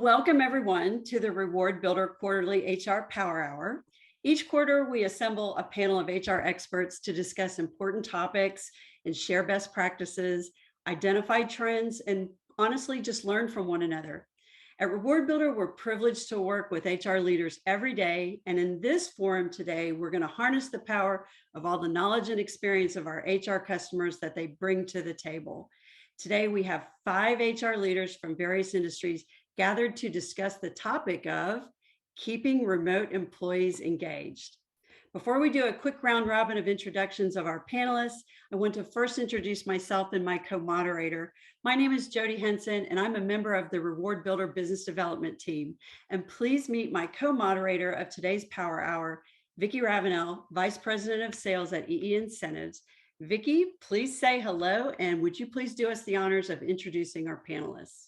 welcome everyone to the Reward Builder Quarterly HR Power Hour. Each quarter, we assemble a panel of HR experts to discuss important topics and share best practices, identify trends, and honestly, just learn from one another. At Reward Builder, we're privileged to work with HR leaders every day. And in this forum today, we're going to harness the power of all the knowledge and experience of our HR customers that they bring to the table. Today, we have 5 HR leaders from various industries gathered to discuss the topic of keeping remote employees engaged. Before we do a quick round robin of introductions of our panelists, I want to first introduce myself and my co-moderator. My name is Jody Henson, and I'm a member of the Reward Builder Business Development Team. And please meet my co-moderator of today's Power Hour, Vicki Ravenel, Vice President of Sales at EE Incentives. Vicki, please say hello, and would you please do us the honors of introducing our panelists?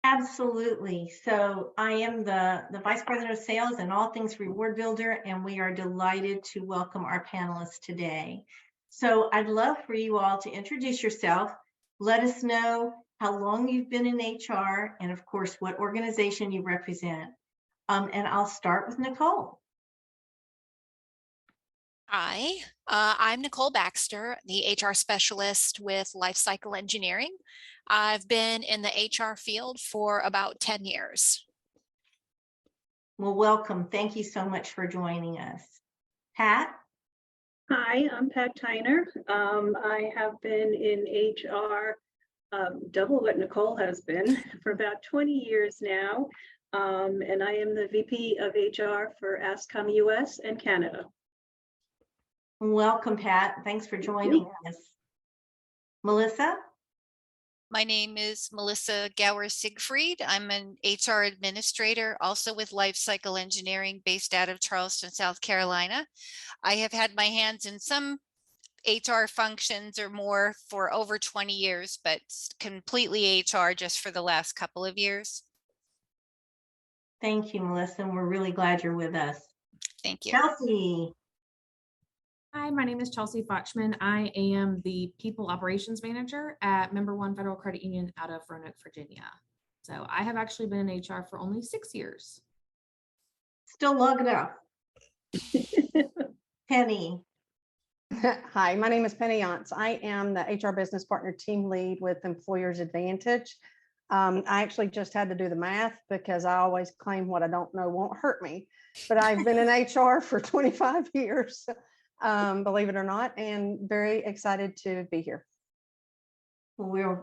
Absolutely. So I am the Vice President of Sales and all things Reward Builder, and we are delighted to welcome our panelists today. So I'd love for you all to introduce yourself. Let us know how long you've been in HR and, of course, what organization you represent. And I'll start with Nicole. Hi, I'm Nicole Baxter, the HR specialist with Lifecycle Engineering. I've been in the HR field for about 10 years. Well, welcome. Thank you so much for joining us. Pat? Hi, I'm Pat Tyner. I have been in HR double what Nicole has been for about 20 years now. And I am the VP of HR for ASCOM US and Canada. Welcome, Pat. Thanks for joining us. Melissa? My name is Melissa Gower Siegfried. I'm an HR administrator, also with Lifecycle Engineering, based out of Charleston, South Carolina. I have had my hands in some HR functions or more for over 20 years, but completely HR just for the last couple of years. Thank you, Melissa. And we're really glad you're with us. Thank you. Chelsea? Hi, my name is Chelsea Fochman. I am the People Operations Manager at Member One Federal Credit Union out of Roanoke, Virginia. So I have actually been in HR for only 6 years. Still logging up. Penny? Hi, my name is Penny Yance. I am the HR Business Partner Team Lead with Employers Advantage. I actually just had to do the math because I always claim what I don't know won't hurt me. But I've been in HR for 25 years. Believe it or not, and very excited to be here. Well, we're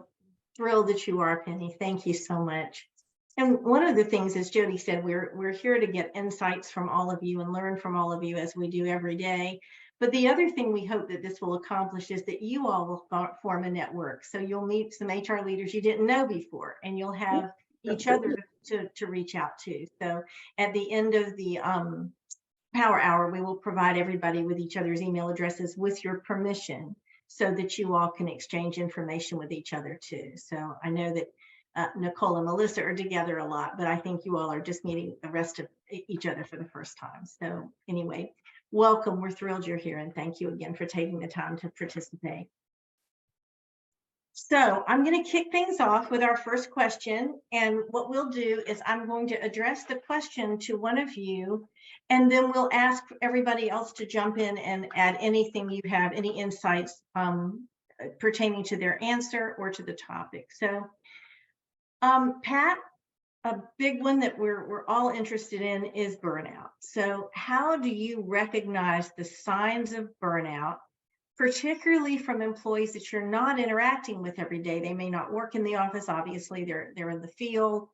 thrilled that you are, Penny. Thank you so much. And one of the things, as Jody said, we're here to get insights from all of you and learn from all of you as we do every day. But the other thing we hope that this will accomplish is that you all will form a network. So you'll meet some HR leaders you didn't know before, and you'll have each other to reach out to. So at the end of the Power Hour, we will provide everybody with each other's email addresses with your permission so that you all can exchange information with each other too. So I know that Nicole and Melissa are together a lot, but I think you all are just meeting the rest of each other for the first time. So anyway, welcome. We're thrilled you're here, and thank you again for taking the time to participate. So I'm going to kick things off with our first question. And what we'll do is I'm going to address the question to one of you, and then we'll ask everybody else to jump in and add anything you have, any insights pertaining to their answer or to the topic. So Pat, a big one that we're all interested in is burnout. So how do you recognize the signs of burnout, particularly from employees that you're not interacting with every day? They may not work in the office. Obviously, they're in the field.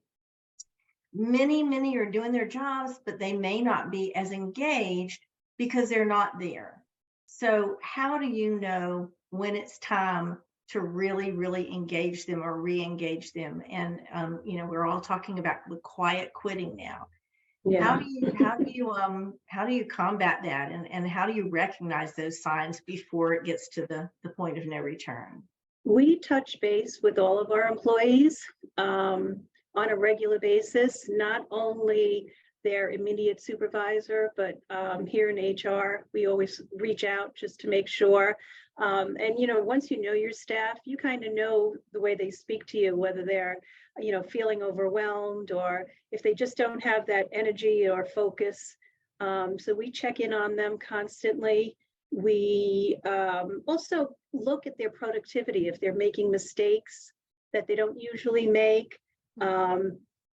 Many are doing their jobs, but they may not be as engaged because they're not there. So how do you know when it's time to really engage them or re-engage them? And we're all talking about the quiet quitting now. Yeah. How do you combat that, and how do you recognize those signs before it gets to the point of no return? We touch base with all of our employees on a regular basis, not only their immediate supervisor, but here in HR, we always reach out just to make sure. And, you know, once you know your staff, you kind of know the way they speak to you, whether they're, you know, feeling overwhelmed or if they just don't have that energy or focus. So we check in on them constantly. We also look at their productivity, if they're making mistakes that they don't usually make.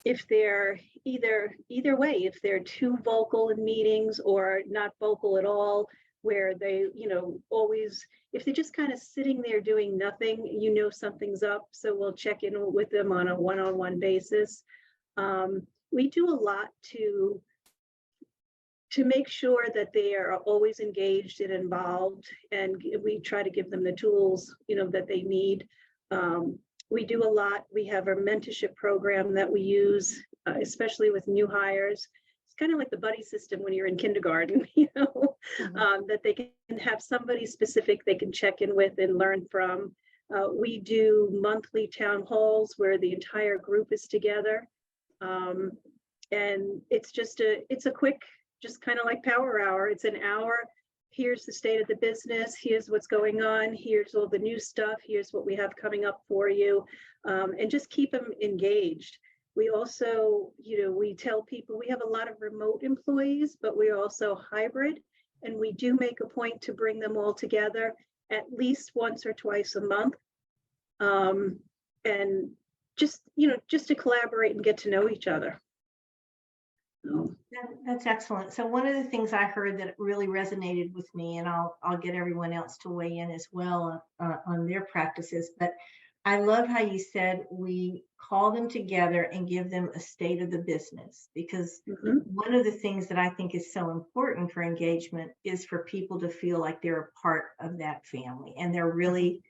If they're either way, if they're too vocal in meetings or not vocal at all, where they, you know, always, if they're just kind of sitting there doing nothing, you know, something's up. So we'll check in with them on a one-on-one basis. We do a lot to make sure that they are always engaged and involved, and we try to give them the tools, you know, that they need. We do a lot. We have our mentorship program that we use, especially with new hires. It's kind of like the buddy system when you're in kindergarten, you know, that they can have somebody specific they can check in with and learn from. We do monthly town halls where the entire group is together. And it's a quick, just kind of like power hour. It's an hour. Here's the state of the business. Here's what's going on. Here's all the new stuff. Here's what we have coming up for you. And just keep them engaged. We also, you know, we tell people we have a lot of remote employees, but we're also hybrid. And we do make a point to bring them all together at least once or twice a month. And just, you know, just to collaborate and get to know each other. That's excellent. So one of the things I heard that really resonated with me, and I'll get everyone else to weigh in as well on their practices, but I love how you said we call them together and give them a state of the business, because one of the things that I think is so important for engagement is for people to feel like they're a part of that family and they're really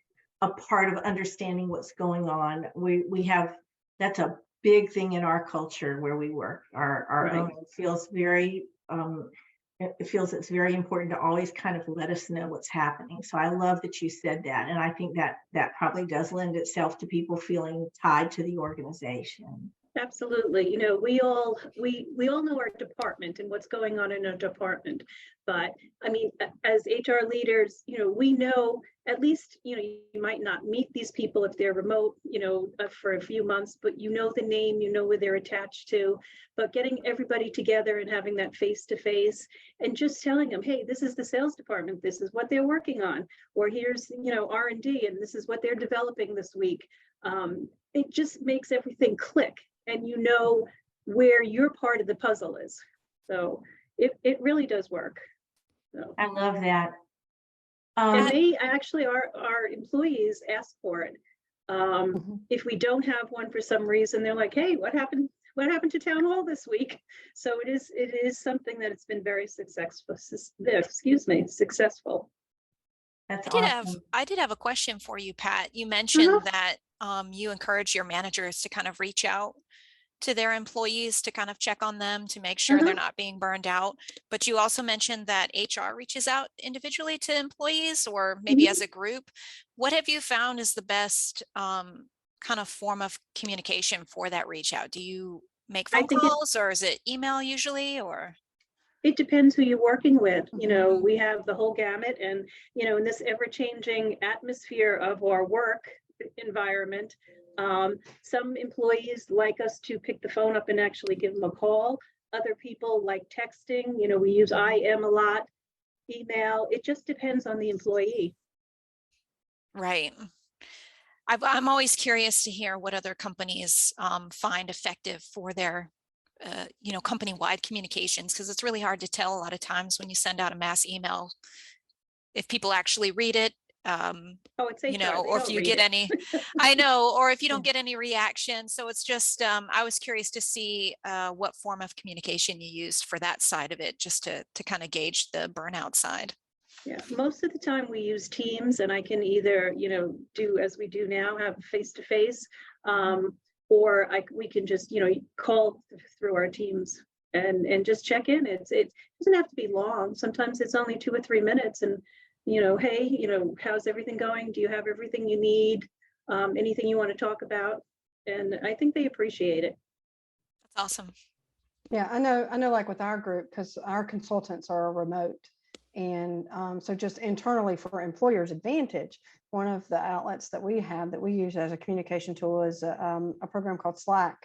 a part of understanding what's going on. We have, that's a big thing in our culture where we work. Our own feels very, it feels it's very important to always kind of let us know what's happening. So I love that you said that. And I think that probably does lend itself to people feeling tied to the organization. Absolutely. You know, we all know our department and what's going on in our department. But I mean, as HR leaders, you know, we know at least, you know, you might not meet these people if they're remote, you know, for a few months, but you know the name, you know where they're attached to. But getting everybody together and having that face-to-face and just telling them, hey, this is the sales department, this is what they're working on, or here's, you know, R&D, and this is what they're developing this week. It just makes everything click. And you know where your part of the puzzle is. So it really does work. So. I love that. And they actually, our employees ask for it. If we don't have one for some reason, they're like, hey, what happened to town hall this week? So it is something that it's been very successful. Successful. That's I did have a question for you, Pat. You mentioned that you encourage your managers to kind of reach out to their employees to kind of check on them to make sure they're not being burned out. But you also mentioned that HR reaches out individually to employees or maybe as a group. What have you found is the best kind of form of communication for that reach out? Do you make phone calls or is it email usually, or? It depends who you're working with. You know, we have the whole gamut, and, you know, in this ever-changing atmosphere of our work environment, some employees like us to pick the phone up and actually give them a call. Other people like texting. You know, we use IM a lot, email. It just depends on the employee. Right. I'm always curious to hear what other companies find effective for their you know, company-wide communications, because it's really hard to tell a lot of times when you send out a mass email if people actually read it. It's HR. You know, or if you get any, I know, or if you don't get any reaction. So it's just, I was curious to see what form of communication you used for that side of it, just to kind of gauge the burnout side. Yeah, most of the time we use Teams, and I can either, you know, do as we do now, have face-to-face, or we can just, you know, call through our Teams and just check in. It doesn't have to be long. Sometimes it's only 2 or 3 minutes, and, you know, hey, you know, how's everything going? Do you have everything you need? Anything you want to talk about? And I think they appreciate it. That's awesome. Yeah, I know like with our group, because our consultants are remote. And so just internally for Employers Advantage, one of the outlets that we have that we use as a communication tool is a program called Slack.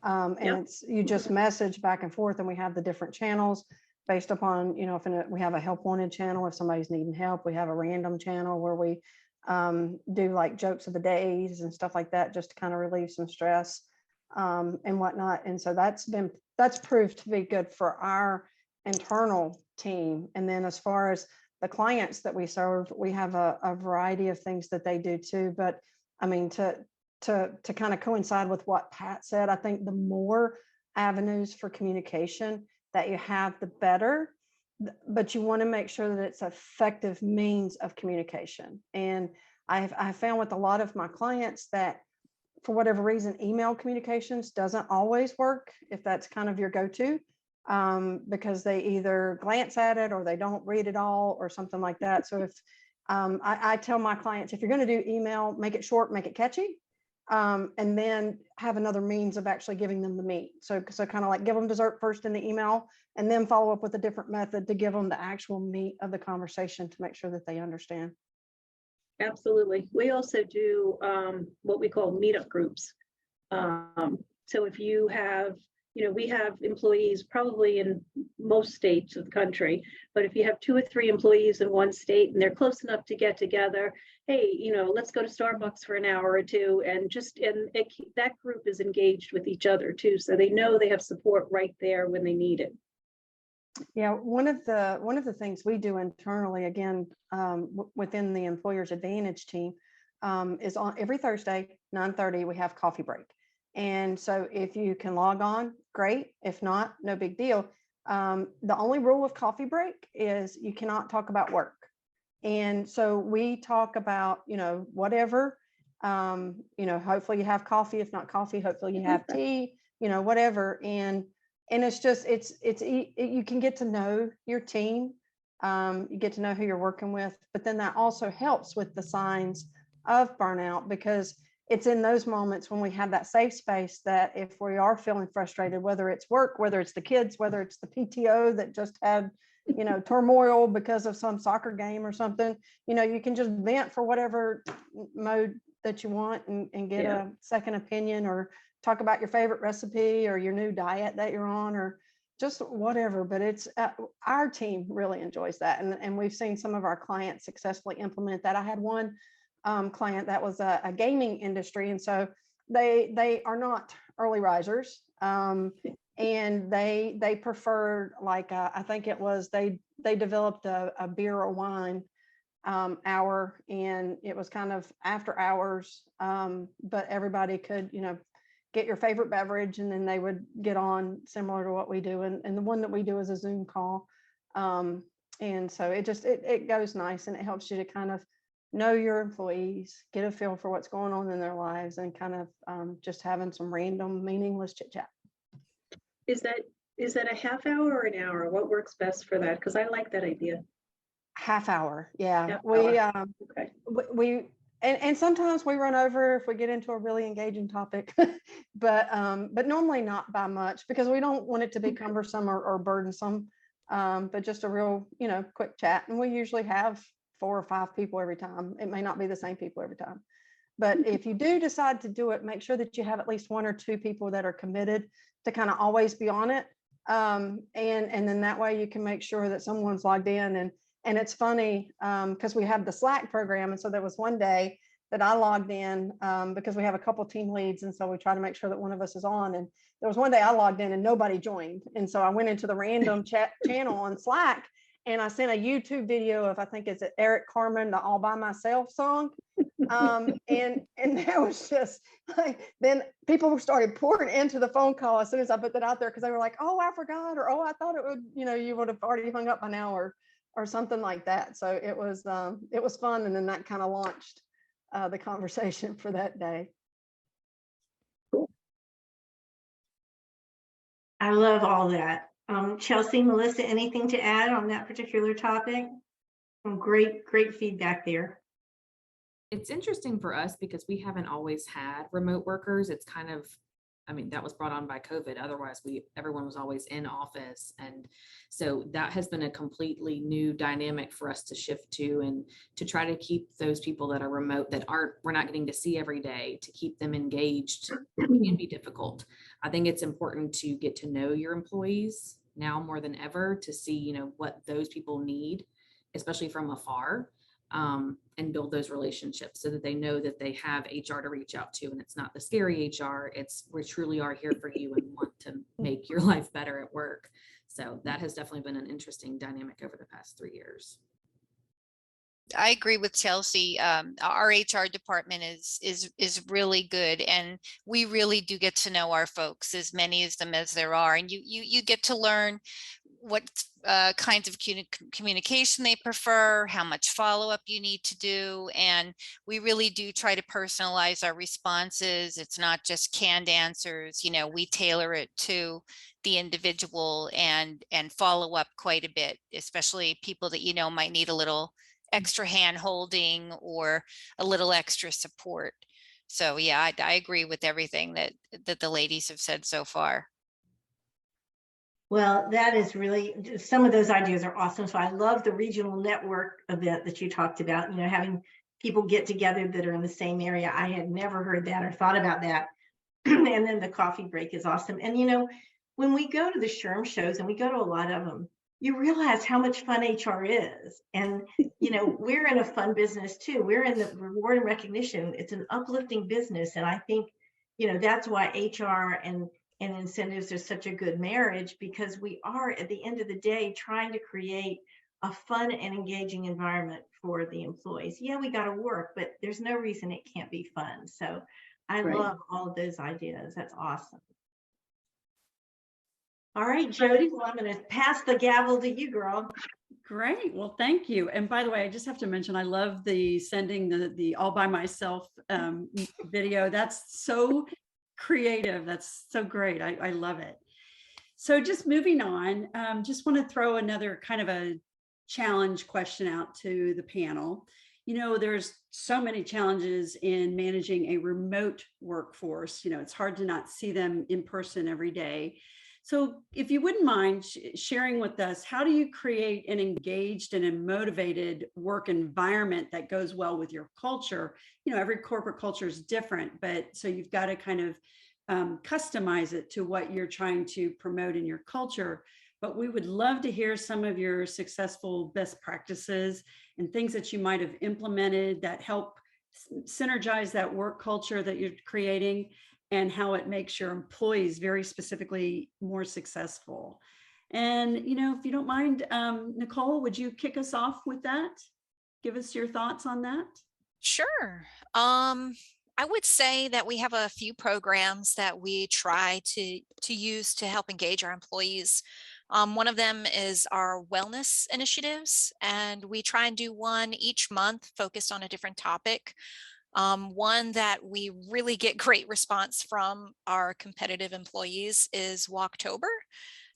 And Yep. it's, you just message back and forth, and we have the different channels based upon, you know, if we have a help wanted channel, if somebody's needing help, we have a random channel where we do like jokes of the days and stuff like that, just to kind of relieve some stress and whatnot. And so that's proved to be good for our internal team. And then as far as the clients that we serve, we have a variety of things that they do too. But I mean, to kind of coincide with what Pat said, I think the more avenues for communication that you have, the better. But you want to make sure that it's effective means of communication. And I've found with a lot of my clients that for whatever reason, email communications doesn't always work if that's kind of your go-to, because they either glance at it or they don't read it all or something like that. So if I tell my clients, if you're going to do email, make it short, make it catchy, and then have another means of actually giving them the meat. So kind of like give them dessert first in the email and then follow up with a different method to give them the actual meat of the conversation to make sure that they understand. Absolutely. We also do what we call meetup groups. So if you have, you know, we have employees probably in most states of the country, but if you have 2 or 3 employees in one state and they're close enough to get together, hey, you know, let's go to Starbucks for an hour or two, and that group is engaged with each other too. So they know they have support right there when they need it. Yeah, one of the things we do internally, again, within the Employers Advantage team, is on every Thursday, 9:30, we have coffee break. And so if you can log on, great. If not, no big deal. The only rule of coffee break is you cannot talk about work. And so we talk about, you know, whatever, you know, hopefully you have coffee. If not coffee, hopefully you have tea, you know, whatever. And it's just, you can get to know your team. You get to know who you're working with, but then that also helps with the signs of burnout, because it's in those moments when we have that safe space that if we are feeling frustrated, whether it's work, whether it's the kids, whether it's the PTO that just had, you know, turmoil because of some soccer game or something, you know, you can just vent for whatever mode that you want and get a second opinion, or talk about your favorite recipe or your new diet that you're on, or just whatever. But it's our team really enjoys that. And we've seen some of our clients successfully implement that. I had one client that was a gaming industry. And so they are not early risers. And they preferred, like, I think it was, they developed a beer or wine hour, and it was kind of after hours, but everybody could, you know, get your favorite beverage, and then they would get on, similar to what we do. And the one that we do is a Zoom call. And so it goes nice, and it helps you to kind of know your employees, get a feel for what's going on in their lives, and kind of just having some random meaningless chit chat. Is that a half hour or an hour? What works best for that? Because I like that idea. Half hour. Yeah. Half We, hour. Okay. and sometimes we run over if we get into a really engaging topic, but normally not by much, because we don't want it to be cumbersome or burdensome, but just a real, you know, quick chat. And we usually have 4 or 5 people every time. It may not be the same people every time, but if you do decide to do it, make sure that you have at least 1 or 2 people that are committed to kind of always be on it. And then that way you can make sure that someone's logged in. And it's funny because we have the Slack program. And so there was one day that I logged in because we have a couple team leads. And so we try to make sure that one of us is on. And there was one day I logged in and nobody joined. And so I went into the random chat channel on Slack, and I sent a YouTube video of, I think it's Eric Carmen, the All By Myself song. And that was just like, then people started pouring into the phone call as soon as I put that out there, because they were like, oh, I forgot, or oh, I thought it would, you know, you would have already hung up by now, or something like that. So it was fun. And then that kind of launched the conversation for that day. I love all that. Chelsea, Melissa, anything to add on that particular topic? Great feedback there. It's interesting for us because we haven't always had remote workers. It's kind of I mean, that was brought on by COVID. Otherwise, everyone was always in office. And so that has been a completely new dynamic for us to shift to, and to try to keep those people that are remote, we're not getting to see every day, to keep them engaged can be difficult. I think it's important to get to know your employees now more than ever, to see, what those people need, especially from afar, and build those relationships so that they know that they have HR to reach out to, and it's not the scary HR. We truly are here for you and want to make your life better at work. So that has definitely been an interesting dynamic over the past 3 years. I agree with Chelsea. Our HR department is really good, and we really do get to know our folks, as many of them as there are, and you get to learn what kinds of communication they prefer, how much follow-up you need to do, and we really do try to personalize our responses. It's not just canned answers. We tailor it to the individual and follow up quite a bit, especially people that might need a little extra hand holding or a little extra support. So yeah, I agree with everything that the ladies have said so far. Well, that is really, some of those ideas are awesome. So I love the regional network event that you talked about, having people get together that are in the same area. I had never heard that or thought about that. And then the coffee break is awesome. And, when we go to the SHRM shows, and we go to a lot of them, you realize how much fun HR is. And, we're in a fun business too. We're in the reward and recognition. It's an uplifting business. And I think, that's why HR and incentives are such a good marriage, because we are, at the end of the day, trying to create a fun and engaging environment for the employees. Yeah, we got to work, but there's no reason it can't be fun. So I love all of those ideas. That's awesome. All right, Jody, well, I'm going to pass the gavel to you, girl. Great. Well, thank you. And by the way, I just have to mention, I love the sending the all by myself video. That's so creative. That's so great. I love it. So just moving on, just want to throw another kind of a challenge question out to the panel. There's so many challenges in managing a remote workforce. It's hard to not see them in person every day. So if you wouldn't mind sharing with us, how do you create an engaged and a motivated work environment that goes well with your culture? Every corporate culture is different, but so you've got to kind of customize it to what you're trying to promote in your culture. But we would love to hear some of your successful best practices and things that you might have implemented that help synergize that work culture that you're creating, and how it makes your employees very specifically more successful. And, if you don't mind, Nicole, would you kick us off with that? Give us your thoughts on that. Sure. I would say that we have a few programs that we try to use to help engage our employees. One of them is our wellness initiatives, and we try and do one each month focused on a different topic. One that we really get great response from our competitive employees is Walktober,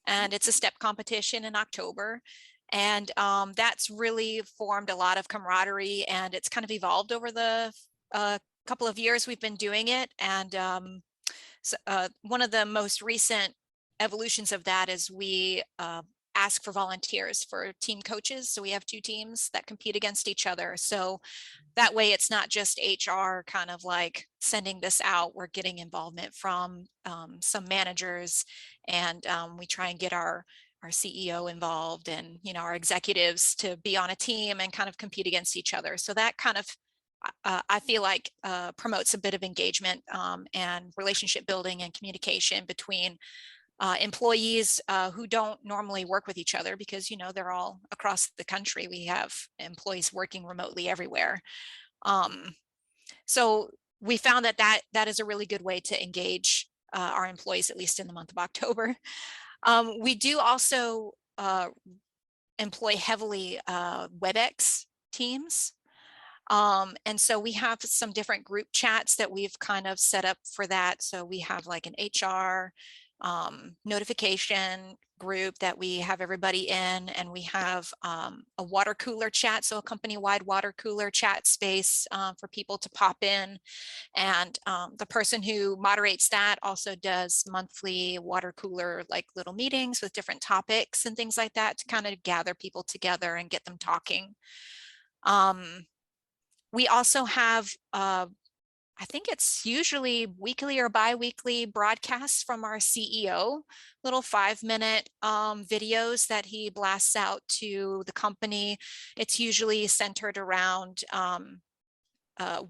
and it's a step competition in October. And that's really formed a lot of camaraderie, and it's kind of evolved over the couple of years we've been doing it. And one of the most recent evolutions of that is we ask for volunteers for team coaches. So we have 2 teams that compete against each other. So that way it's not just HR kind of like sending this out. We're getting involvement from some managers, and we try and get our CEO involved, and our executives to be on a team and kind of compete against each other. So that kind of I feel like promotes a bit of engagement and relationship building and communication between employees who don't normally work with each other, because they're all across the country. We have employees working remotely everywhere. So we found that is a really good way to engage our employees, at least in the month of October. We do also employ heavily WebEx teams. And so we have some different group chats that we've kind of set up for that. So we have like an HR notification group that we have everybody in, and we have a water cooler chat, so a company-wide water cooler chat space for people to pop in. And the person who moderates that also does monthly water cooler like little meetings with different topics and things like that to kind of gather people together and get them talking. We also have I think it's usually weekly or bi-weekly broadcasts from our CEO, little 5-minute videos that he blasts out to the company. It's usually centered around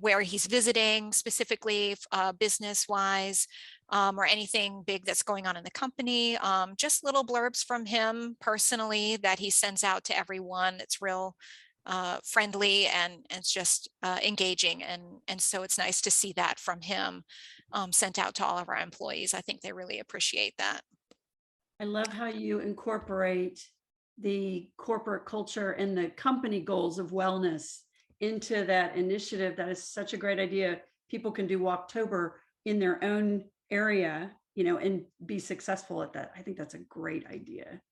where he's visiting, specifically business-wise, or anything big that's going on in the company. Just little blurbs from him personally that he sends out to everyone. It's real friendly and it's just engaging, and so it's nice to see that from him sent out to all of our employees. I think they really appreciate that. I love how you incorporate the corporate culture and the company goals of wellness into that initiative. That is such a great idea. People can do Walktober in their own area, and be successful at that. I think that's a great idea.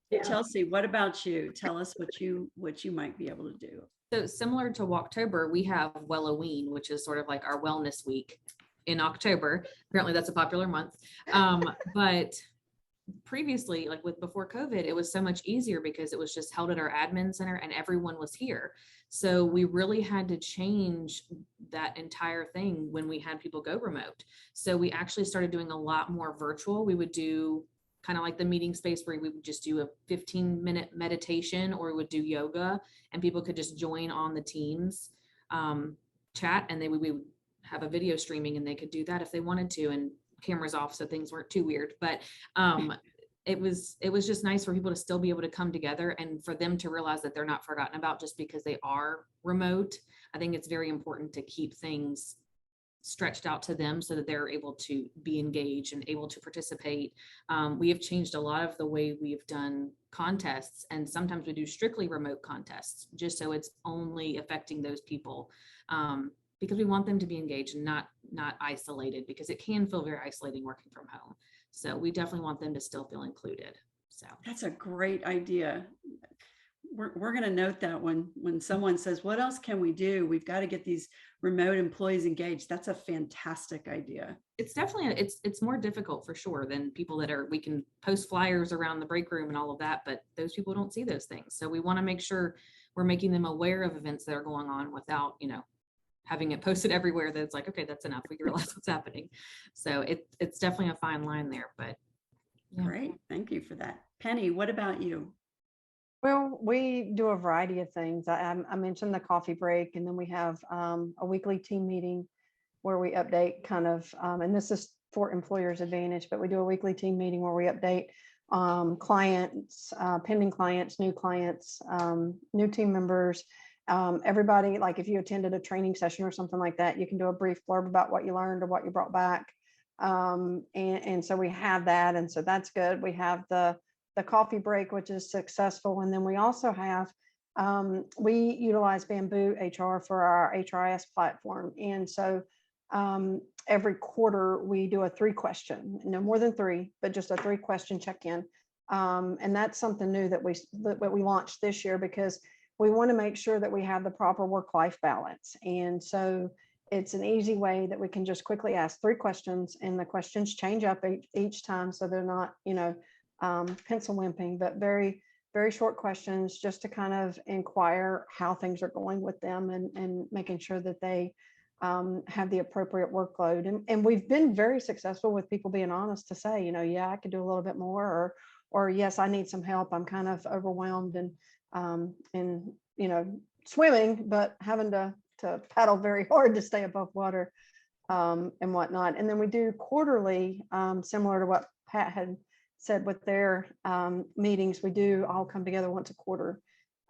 Yeah. Chelsea, what about you? Tell us what you might be able to do. So similar to Walktober, we have Welloween, which is sort of like our wellness week in October. Apparently that's a popular month. But previously, like before COVID, it was so much easier because it was just held at our admin center and everyone was here. So we really had to change that entire thing when we had people go remote. So we actually started doing a lot more virtual. We would do kind of like the meeting space where we would just do a 15-minute meditation, or we would do yoga, and people could just join on the Teams chat, and we would have a video streaming, and they could do that if they wanted to, and cameras off so things weren't too weird. But it was just nice for people to still be able to come together and for them to realize that they're not forgotten about just because they are remote. I think it's very important to keep things stretched out to them so that they're able to be engaged and able to participate. We have changed a lot of the way we've done contests, and sometimes we do strictly remote contests just so it's only affecting those people, because we want them to be engaged and not isolated, because it can feel very isolating working from home. So we definitely want them to still feel included. So that's a great idea. We're going to note that when someone says, what else can we do? We've got to get these remote employees engaged. That's a fantastic idea. It's definitely, it's more difficult for sure than people we can post flyers around the break room and all of that, but those people don't see those things. So we want to make sure we're making them aware of events that are going on without, having it posted everywhere that it's like, okay, that's enough. We realize what's happening. So it's definitely a fine line there, but. Yeah. Great. Thank you for that. Penny, what about you? Well, we do a variety of things. I mentioned the coffee break, and then we have a weekly team meeting where we update kind of, and this is for Employers Advantage, but we do a weekly team meeting where we update clients, pending clients, new team members, everybody. Like if you attended a training session or something like that, you can do a brief blurb about what you learned or what you brought back. And so we have that. And so that's good. We have the coffee break, which is successful. And then we also have, we utilize Bamboo HR for our HRIS platform. And so every quarter we do a 3-question, no more than 3, but just a 3-question check-in. And that's something new that we launched this year, because we want to make sure that we have the proper work-life balance. And so it's an easy way that we can just quickly ask 3 questions, and the questions change up each time. So they're not, pencil whipping, but very, very short questions just to kind of inquire how things are going with them, and making sure that they have the appropriate workload. And we've been very successful with people being honest to say, yeah, I could do a little bit more, or yes, I need some help. I'm kind of overwhelmed and swimming, but having to paddle very hard to stay above water, and whatnot. And then we do quarterly, similar to what Pat had said with their meetings. We do all come together once a quarter,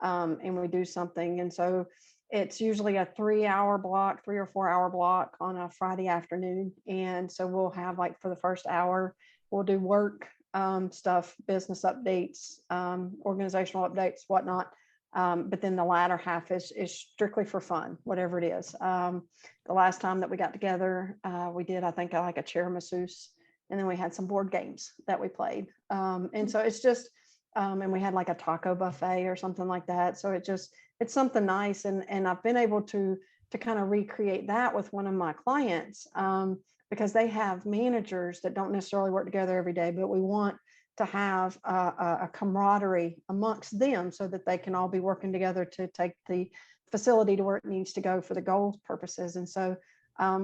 and we do something. And so it's usually a 3-hour block, 3 or 4 hour block on a Friday afternoon. And so we'll have, like, for the first hour, we'll do work stuff, business updates, organizational updates, whatnot. But then the latter half is strictly for fun, whatever it is. The last time that we got together, we did, I think, like a chair masseuse And then we had some board games that we played. And so it's just, and we had like a taco buffet or something like that. So it's something nice. And I've been able to kind of recreate that with one of my clients, because they have managers that don't necessarily work together every day, but we want to have a camaraderie amongst them so that they can all be working together to take the facility to where it needs to go for the goals purposes. And so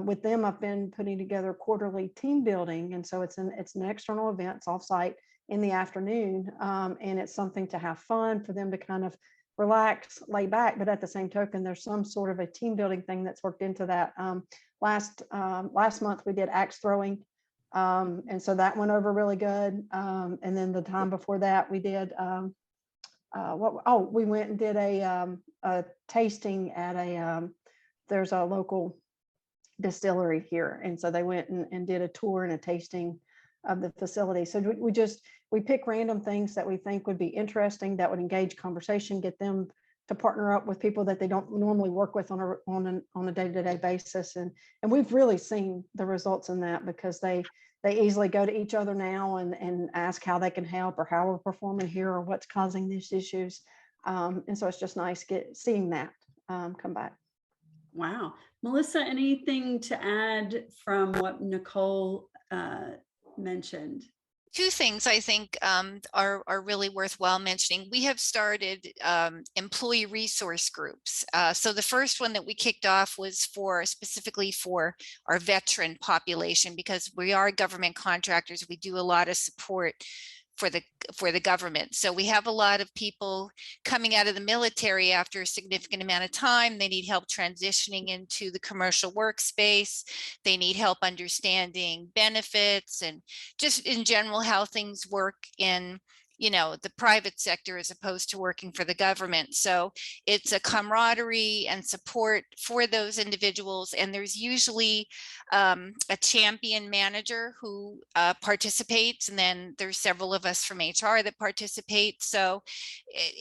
with them, I've been putting together quarterly team building. And so it's an external event, it's offsite in the afternoon. And it's something to have fun for them to kind of relax, lay back, but at the same token, there's some sort of a team building thing that's worked into that. Last month we did axe throwing. And so that went over really good. And then the time before that we did, we went and did a tasting at there's a local distillery here. And so they went and did a tour and a tasting of the facility. So we pick random things that we think would be interesting, that would engage conversation, get them to partner up with people that they don't normally work with on a day-to-day basis. And we've really seen the results in that, because they easily go to each other now and ask how they can help, or how we're performing here, or what's causing these issues. And so it's just nice seeing that come back. Wow. Melissa, anything to add from what Nicole mentioned? Two things I think are really worthwhile mentioning. We have started employee resource groups. So the first one that we kicked off was specifically for our veteran population, because we are government contractors. We do a lot of support for the government. So we have a lot of people coming out of the military after a significant amount of time. They need help transitioning into the commercial workspace. They need help understanding benefits and just in general how things work in the private sector as opposed to working for the government. So it's a camaraderie and support for those individuals. And there's usually a champion manager who participates. And then there's several of us from HR that participate. So,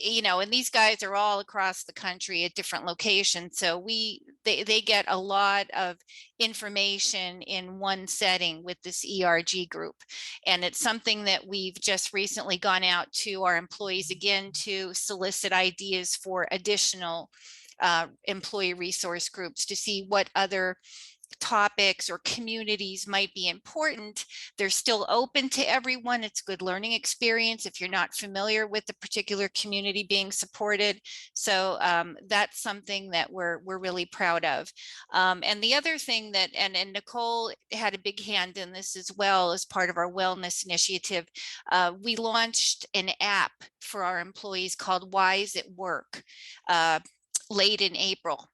and these guys are all across the country at different locations. So they get a lot of information in one setting with this ERG group. And it's something that we've just recently gone out to our employees again to solicit ideas for additional employee resource groups to see what other topics or communities might be important. They're still open to everyone. It's a good learning experience if you're not familiar with the particular community being supported. So that's something that we're really proud of. And the other thing that, and Nicole had a big hand in this as well as part of our wellness initiative, we launched an app for our employees called Wise at Work late in April.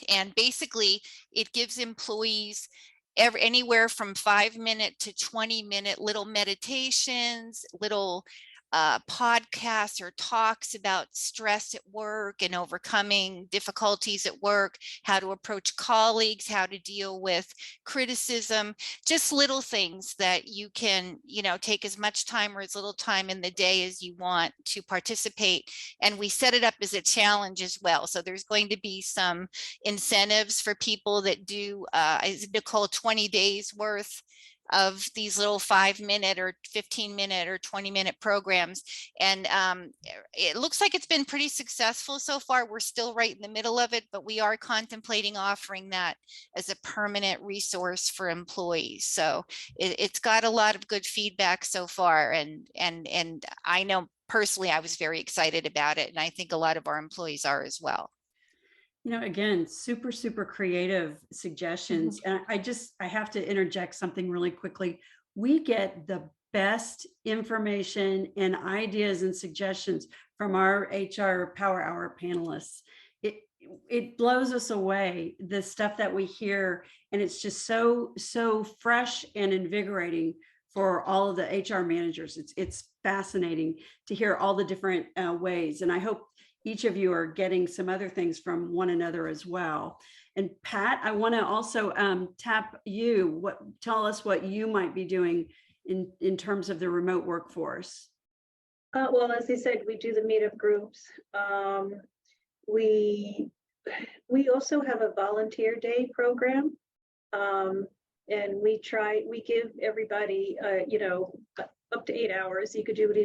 And basically, it gives employees anywhere from 5-minute to 20-minute little meditations, little podcasts or talks about stress at work and overcoming difficulties at work, how to approach colleagues, how to deal with criticism, just little things that you can, take as much time or as little time in the day as you want to participate. And we set it up as a challenge as well. So there's going to be some incentives for people that do, as Nicole, 20 days worth of these little 5-minute or 15-minute or 20-minute programs. And it looks like it's been pretty successful so far. We're still right in the middle of it, but we are contemplating offering that as a permanent resource for employees. So it's got a lot of good feedback so far. And I know personally, I was very excited about it. And I think a lot of our employees are as well. Again, super, super creative suggestions. And I have to interject something really quickly. We get the best information and ideas and suggestions from our HR Power Hour panelists. It blows us away, the stuff that we hear. And it's just so fresh and invigorating for all of the HR managers. It's fascinating to hear all the different ways. And I hope each of you are getting some other things from one another as well. And Pat, I want to also tap you. Tell us what you might be doing in terms of the remote workforce. Well, as I said, we do the meetup groups. We also have a volunteer day program. And we give everybody, up to 8 hours. You could do it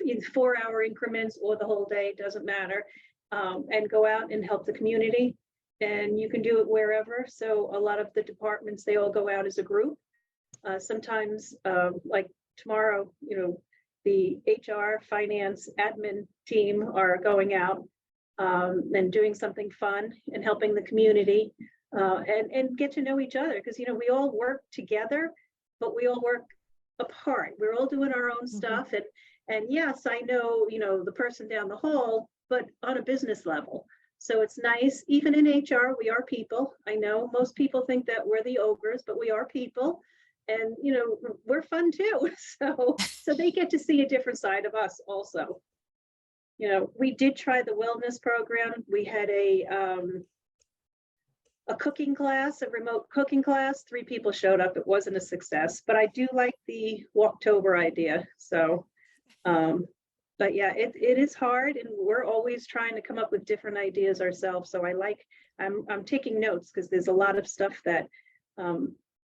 in 4-hour increments or the whole day, doesn't matter. And go out and help the community. And you can do it wherever. So a lot of the departments, they all go out as a group. Sometimes, like tomorrow, the HR, finance, admin team are going out and doing something fun and helping the community and get to know each other. Because, we all work together, but we all work apart. We're all doing our own stuff. And yes, I know, the person down the hall, but on a business level. So it's nice, even in HR, we are people. I know most people think that we're the ogres, but we are people. And, we're fun too. So they get to see a different side of us also. We did try the wellness program. We had a cooking class, a remote cooking class. 3 people showed up. It wasn't a success, but I do like the Walktober idea. So, but yeah, it is hard, and we're always trying to come up with different ideas ourselves. So I'm taking notes because there's a lot of stuff that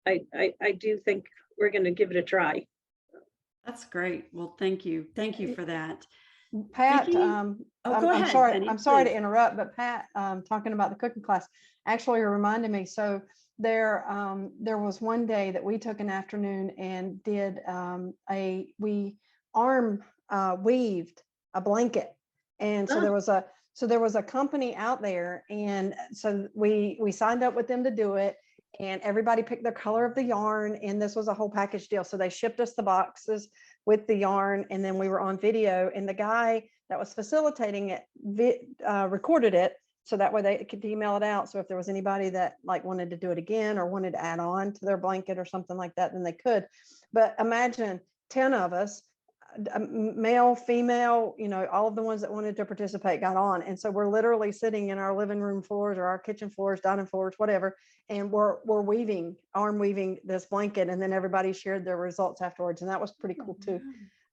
I do think we're going to give it a try. That's great. Well, thank you. Thank you for that. Pat, Vicky? go ahead, Penny, I'm sorry to please. interrupt, but Pat, talking about the cooking class, actually reminded me. So there was one day that we took an afternoon and did we weaved a blanket. And so there was a company out there, and so we signed up with them to do it, and everybody picked the color of the yarn, and this was a whole package deal. So they shipped us the boxes with the yarn, and then we were on video, and the guy that was facilitating it recorded it, so that way they could email it out. So if there was anybody that wanted to do it again or wanted to add on to their blanket or something like that, then they could. But imagine 10 of us, male, female, all of the ones that wanted to participate got on. And so we're literally sitting in our living room floors or our kitchen floors, dining floors, whatever. And we're arm weaving this blanket. And then everybody shared their results afterwards. And that was pretty cool too.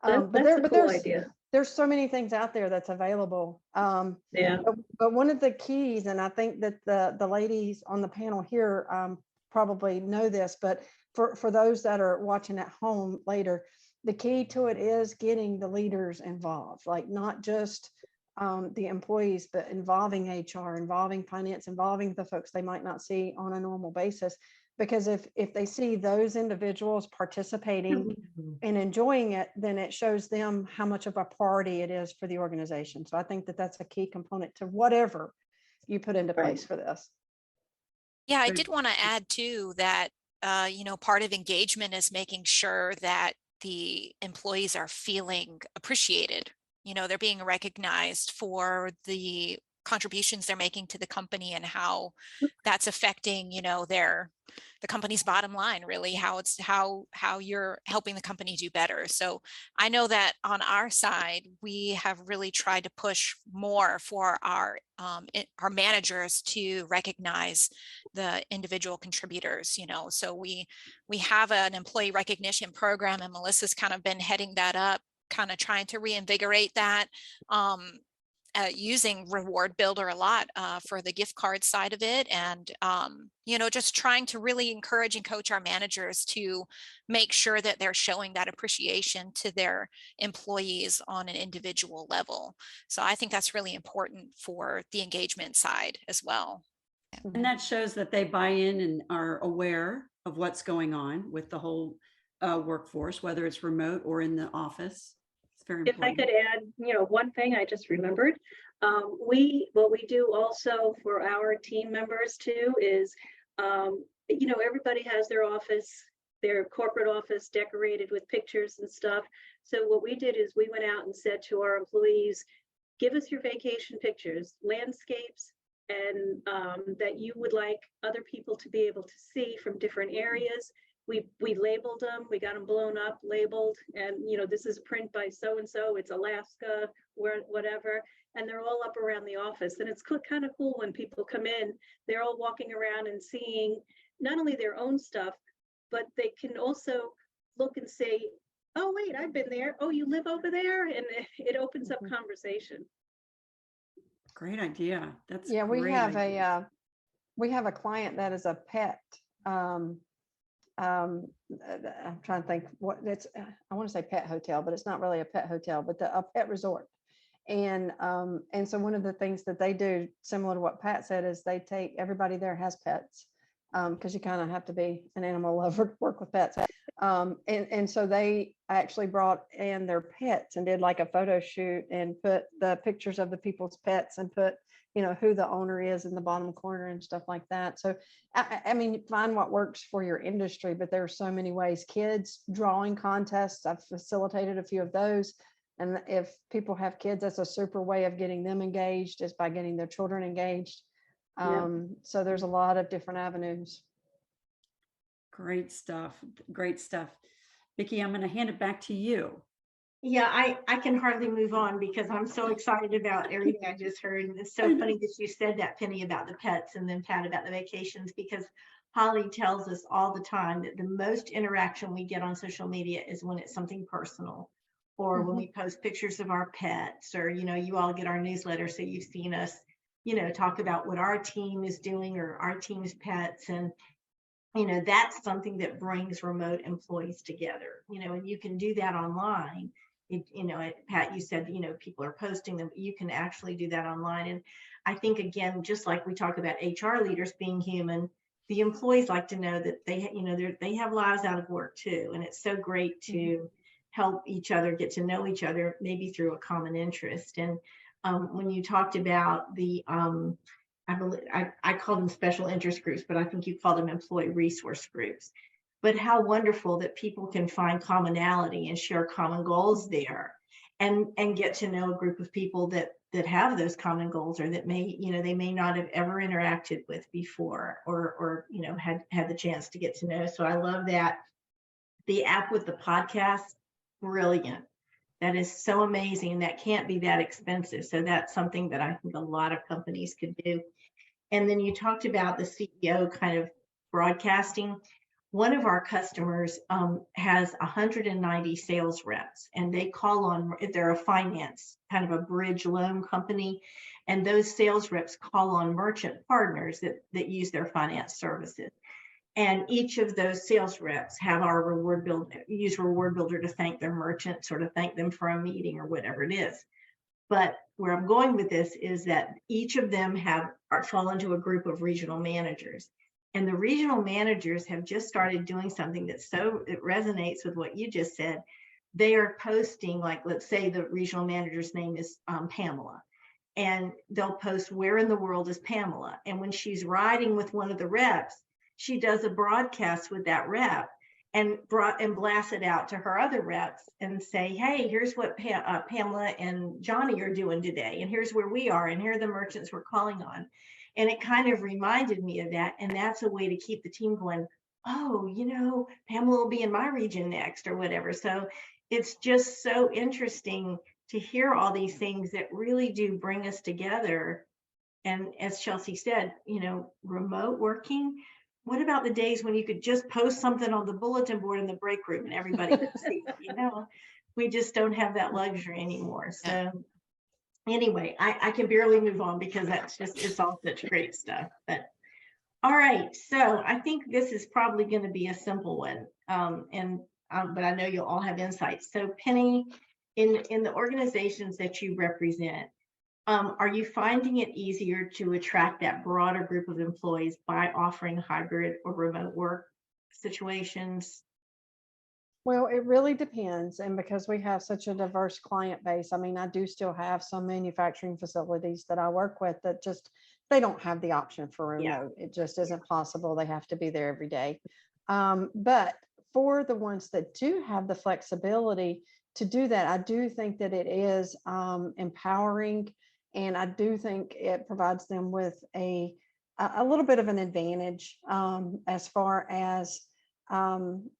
That's a cool idea. There's so many things out there that's available. Yeah. But one of the keys, and I think that the ladies on the panel here probably know this, but for those that are watching at home later, the key to it is getting the leaders involved, not just the employees, but involving HR, involving finance, involving the folks they might not see on a normal basis. Because if they see those individuals participating and enjoying it, then it shows them how much of a priority it is for the organization. So I think that that's a key component to whatever you put into place for this. Yeah, I did want to add too that, part of engagement is making sure that the employees are feeling appreciated. They're being recognized for the contributions they're making to the company and how that's affecting, the company's bottom line, really, how you're helping the company do better. So I know that on our side, we have really tried to push more for our managers to recognize the individual contributors, so we have an employee recognition program, and Melissa's kind of been heading that up, kind of trying to reinvigorate that. Using Reward Builder a lot for the gift card side of it. And, just trying to really encourage and coach our managers to make sure that they're showing that appreciation to their employees on an individual level. So I think that's really important for the engagement side as well. And that shows that they buy in and are aware of what's going on with the whole workforce, whether it's remote or in the office. Very if important. I could add, one thing I just remembered, what we do also for our team members too is, everybody has their office, their corporate office decorated with pictures and stuff. So what we did is we went out and said to our employees, give us your vacation pictures, landscapes, and that you would like other people to be able to see from different areas. We labeled them, we got them blown up, labeled, and this is print by so-and-so, it's Alaska, whatever, and they're all up around the office. And it's kind of cool when people come in, they're all walking around and seeing not only their own stuff, but they can also look and say, oh wait, I've been there, oh you live over there, and it opens up conversation. Great idea. That's yeah. We We have a client that is a pet I'm trying to think what it's, I want to say pet hotel, but it's not really a pet hotel, but a pet resort. And so one of the things that they do, similar to what Pat said, is they take, everybody there has pets. Because you kind of have to be an animal lover to work with pets. And so they actually brought in their pets and did like a photo shoot and put the pictures of the people's pets and put, you know, who the owner is in the bottom corner and stuff like that. So, I mean, find what works for your industry, but there are so many ways. Kids drawing contests, I've facilitated a few of those. And if people have kids, that's a super way of getting them engaged, is by getting their children engaged. So there's a lot of different avenues. Great stuff. Great stuff. Vicki, I'm going to hand it back to you. Yeah, I can hardly move on because I'm so excited about everything I just heard. And it's so funny that you said that, Penny, about the pets, and then Pat about the vacations, because Holly tells us all the time that the most interaction we get on social media is when it's something personal, or when we post pictures of our pets, or, you know, you all get our newsletter, so you've seen us, you know, talk about what our team is doing or our team's pets. And, you know, that's something that brings remote employees together, you know, and you can do that online. You know, Pat, you said, you know, people are posting them, but you can actually do that online. And I think, again, just like we talk about HR leaders being human, the employees like to know that they, you know, they have lives out of work too. And it's so great to help each other get to know each other, maybe through a common interest. And when you talked about the, I call them special interest groups, but I think you call them employee resource groups. But how wonderful that people can find commonality and share common goals there, and get to know a group of people that have those common goals, or that may, you know, they may not have ever interacted with before, or you know, had the chance to get to know. So I love that. The app with the podcast, brilliant. That is so amazing, and that can't be that expensive. So that's something that I think a lot of companies could do. And then you talked about the CEO kind of broadcasting. One of our customers has 190 sales reps, and they call on, they're a finance, kind of a bridge loan company, and those sales reps call on merchant partners that use their finance services. And each of those sales reps have our Reward Builder, use Reward Builder to thank their merchant, sort of thank them for a meeting or whatever it is. But where I'm going with this is that each of them fall into a group of regional managers. And the regional managers have just started doing something that it resonates with what you just said. They are posting, like, let's say the regional manager's name is Pamela, and they'll post, where in the world is Pamela? And when she's riding with one of the reps, she does a broadcast with that rep and blast it out to her other reps and say, hey, here's what Pamela and Johnny are doing today, and here's where we are, and here are the merchants we're calling on. And it kind of reminded me of that. And that's a way to keep the team going, oh, you know, Pamela will be in my region next, or whatever. So it's just so interesting to hear all these things that really do bring us together. And as Chelsea said, you know, remote working, what about the days when you could just post something on the bulletin board in the break room and everybody could see? You know, we just don't have that luxury anymore. So anyway, I can barely move on because it's all such great stuff. But all right, so I think this is probably going to be a simple one, but I know you'll all have insights. So Penny, in the organizations that you represent, are you finding it easier to attract that broader group of employees by offering hybrid or remote work situations? Well, it really depends. And because we have such a diverse client base, I mean, I do still have some manufacturing facilities that I work with that just, they don't have the option for remote. It just isn't possible. They have to be there every day. But for the ones that do have the flexibility to do that, I do think that it is empowering. And I do think it provides them with a little bit of an advantage as far as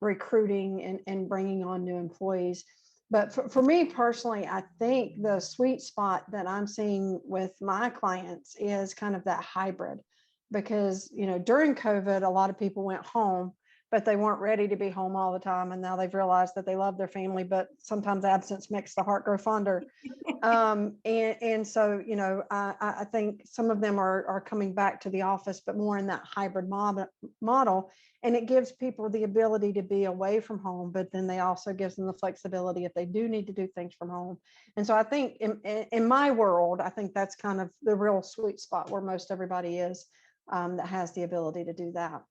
recruiting and bringing on new employees. But for me personally, I think the sweet spot that I'm seeing with my clients is kind of that hybrid, because, you know, during COVID, a lot of people went home, but they weren't ready to be home all the time. And now they've realized that they love their family, but sometimes absence makes the heart grow fonder. And so, you know, I think some of them are coming back to the office, but more in that hybrid model. And it gives people the ability to be away from home, but then they also gives them the flexibility if they do need to do things from home. And so I think in my world, I think that's kind of the real sweet spot where most everybody is, that has the ability to do that.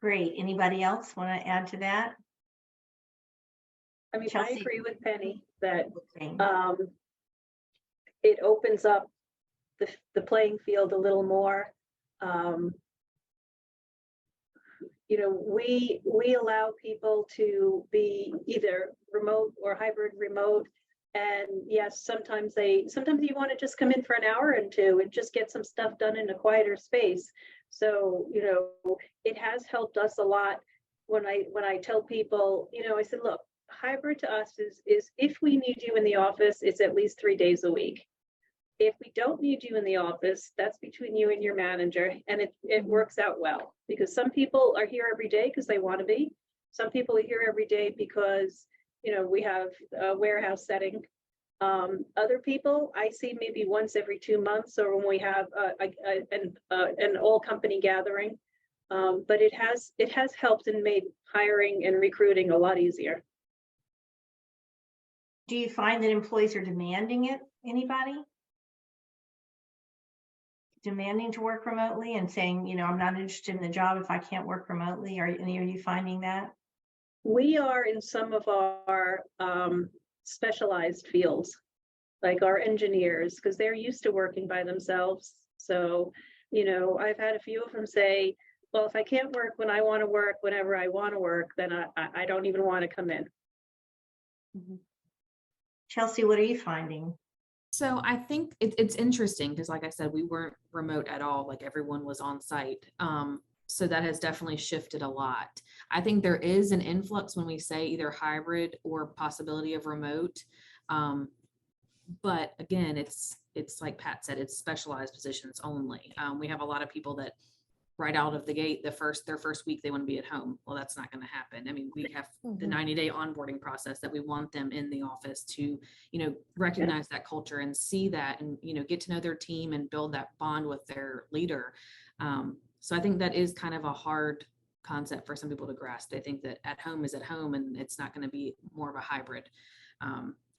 Great. Anybody else want to add to that? I mean, I Chelsea? agree with Penny that Okay. it opens up the playing field a little more. You know, we allow people to be either remote or hybrid remote. And yes, sometimes you want to just come in for an hour and two and just get some stuff done in a quieter space. So, you know, it has helped us a lot when I tell people, you know, I said, look, hybrid to us is if we need you in the office, it's at least 3 days a week. If we don't need you in the office, that's between you and your manager, and it works out well, because some people are here every day because they want to be. Some people are here every day because, you know, we have a warehouse setting. Other people I see maybe once every 2 months, or when we have an all company gathering. But it has helped and made hiring and recruiting a lot easier. Do you find that employees are demanding it? Anybody? Demanding to work remotely and saying, you know, I'm not interested in the job if I can't work remotely? Are you finding that? We are in some of our specialized fields, like our engineers, because they're used to working by themselves. So, you know, I've had a few of them say, well, if I can't work when I want to work, whenever I want to work, then I don't even want to come in. Chelsea, what are you finding? So I think it's interesting because, like I said, we weren't remote at all. Like everyone was on site. So that has definitely shifted a lot. I think there is an influx when we say either hybrid or possibility of remote. But again, it's like Pat said, it's specialized positions only. We have a lot of people that right out of the gate, their first week, they want to be at home. Well, that's not going to happen. I mean, we have the 90-day onboarding process that we want them in the office to, you know, recognize that culture and see that, and, you know, get to know their team and build that bond with their leader. So I think that is kind of a hard concept for some people to grasp. They think that at home is at home and it's not going to be more of a hybrid.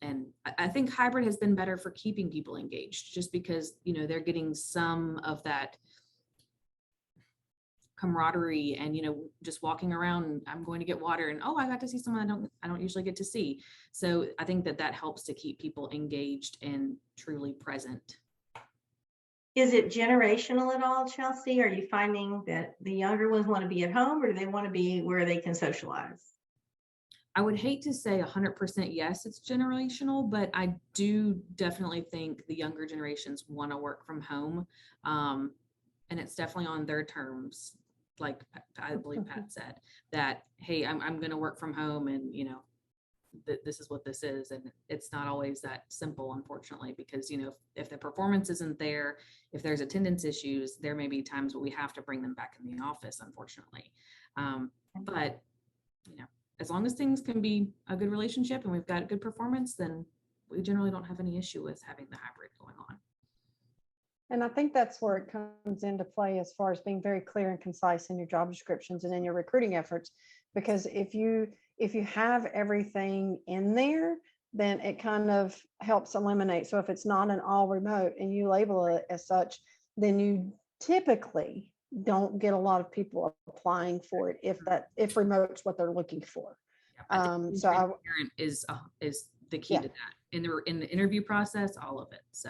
And I think hybrid has been better for keeping people engaged, just because, you know, they're getting some of that camaraderie and, you know, just walking around and I'm going to get water and, oh, I got to see someone I don't usually get to see. So I think that helps to keep people engaged and truly present. Is it generational at all, Chelsea? Are you finding that the younger ones want to be at home, or do they want to be where they can socialize? I would hate to say 100% yes, it's generational, but I do definitely think the younger generations want to work from home. And it's definitely on their terms. Like I believe Pat said that, hey, I'm going to work from home, and, you know, this is what this is. And it's not always that simple, unfortunately, because, you know, if the performance isn't there, if there's attendance issues, there may be times where we have to bring them back in the office, unfortunately. But, you know, as long as things can be a good relationship and we've got good performance, then we generally don't have any issue with having the hybrid going on. And I think that's where it comes into play as far as being very clear and concise in your job descriptions and in your recruiting efforts. Because if you have everything in there, then it kind of helps eliminate. So if it's not an all remote and you label it as such, then you typically don't get a lot of people applying for it if remote's what they're looking for. So is the key to that in the interview process, all of it. So.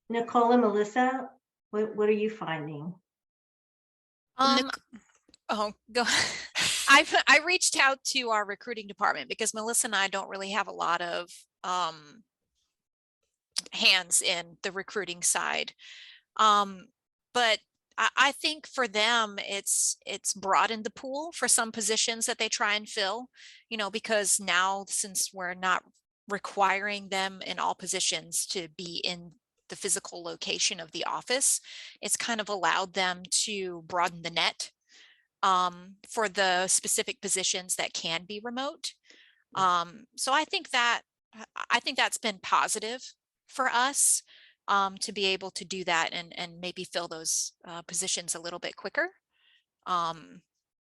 Nicole and Melissa, what are you finding? Oh, go. I reached out to our recruiting department because Melissa and I don't really have a lot of hands in the recruiting side. But I think for them, it's broadened the pool for some positions that they try and fill, you know, because now since we're not requiring them in all positions to be in the physical location of the office, it's kind of allowed them to broaden the net for the specific positions that can be remote. So I think that's been positive for us to be able to do that and maybe fill those positions a little bit quicker. And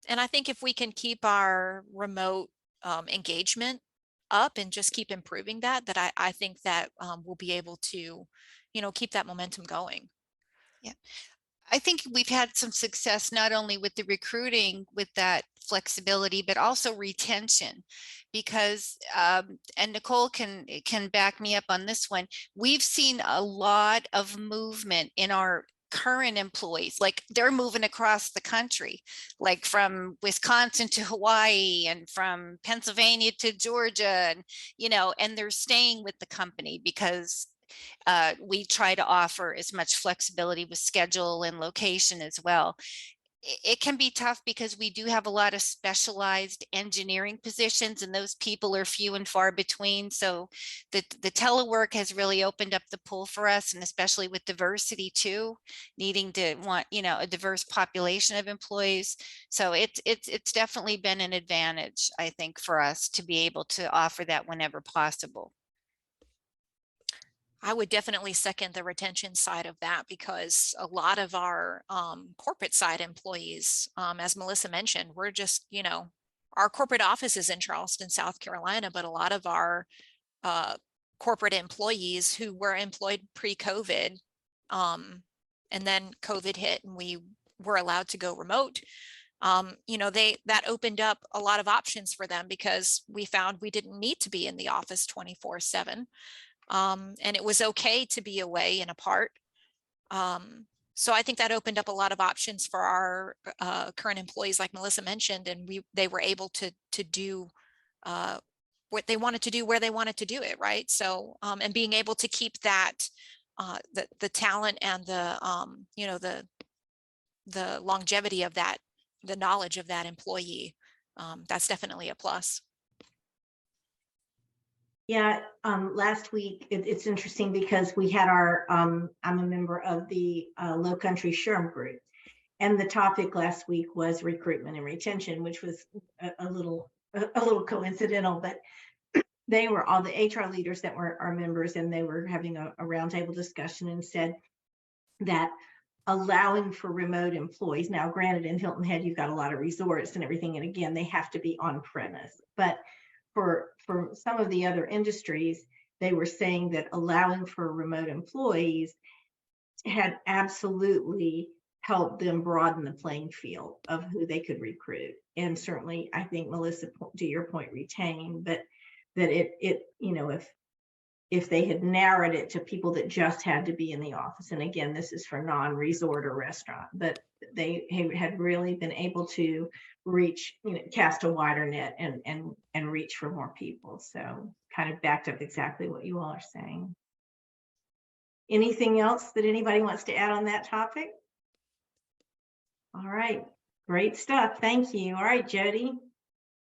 I think if we can keep our remote engagement up and just keep improving that, I think that we'll be able to, keep that momentum going. I think we've had some success not only with the recruiting with that flexibility, but also retention. Because and Nicole can back me up on this one. We've seen a lot of movement in our current employees, like they're moving across the country, like from Wisconsin to Hawaii and from Pennsylvania to Georgia, and and they're staying with the company because we try to offer as much flexibility with schedule and location as well. It can be tough because we do have a lot of specialized engineering positions, and those people are few and far between. So the telework has really opened up the pool for us, and especially with diversity too, needing to want, a diverse population of employees. So it's definitely been an advantage, I think, for us to be able to offer that whenever possible. I would definitely second the retention side of that, because a lot of our corporate side employees, as Melissa mentioned, we're just, our corporate office is in Charleston, South Carolina, but a lot of our corporate employees who were employed pre-COVID, and then COVID hit and we were allowed to go remote. That opened up a lot of options for them, because we found we didn't need to be in the office 24/7. And it was okay to be away and apart. So I think that opened up a lot of options for our current employees, like Melissa mentioned, and they were able to do what they wanted to do where they wanted to do it, right? So and being able to keep that the talent and the longevity of that, the knowledge of that employee, that's definitely a plus. Yeah, last week, it's interesting because we had I'm a member of the Low Country SHRM group. And the topic last week was recruitment and retention, which was a little coincidental, but they were all the HR leaders that were our members, and they were having a roundtable discussion and said that allowing for remote employees, now granted in Hilton Head, you've got a lot of resorts and everything, and again, they have to be on premise, but for some of the other industries, they were saying that allowing for remote employees had absolutely helped them broaden the playing field of who they could recruit. And certainly, I think, Melissa, to your point, retain, but that if they had narrowed it to people that just had to be in the office, and again, this is for non-resort or restaurant, but they had really been able to reach, cast a wider net and reach for more people. So kind of backed up exactly what you all are saying. Anything else that anybody wants to add on that topic? All right, great stuff. Thank you. All right, Jody.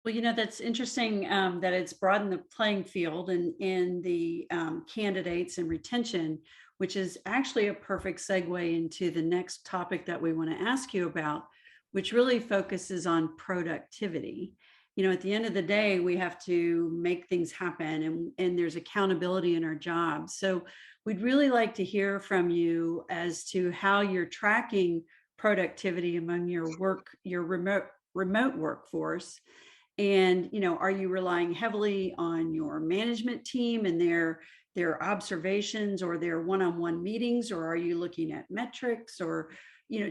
Well, that's interesting that it's broadened the playing field and in the candidates and retention, which is actually a perfect segue into the next topic that we want to ask you about, which really focuses on productivity. At the end of the day, we have to make things happen, and there's accountability in our jobs. So we'd really like to hear from you as to how you're tracking productivity among your remote workforce. And, are you relying heavily on your management team and their observations or their one-on-one meetings, or are you looking at metrics? Or,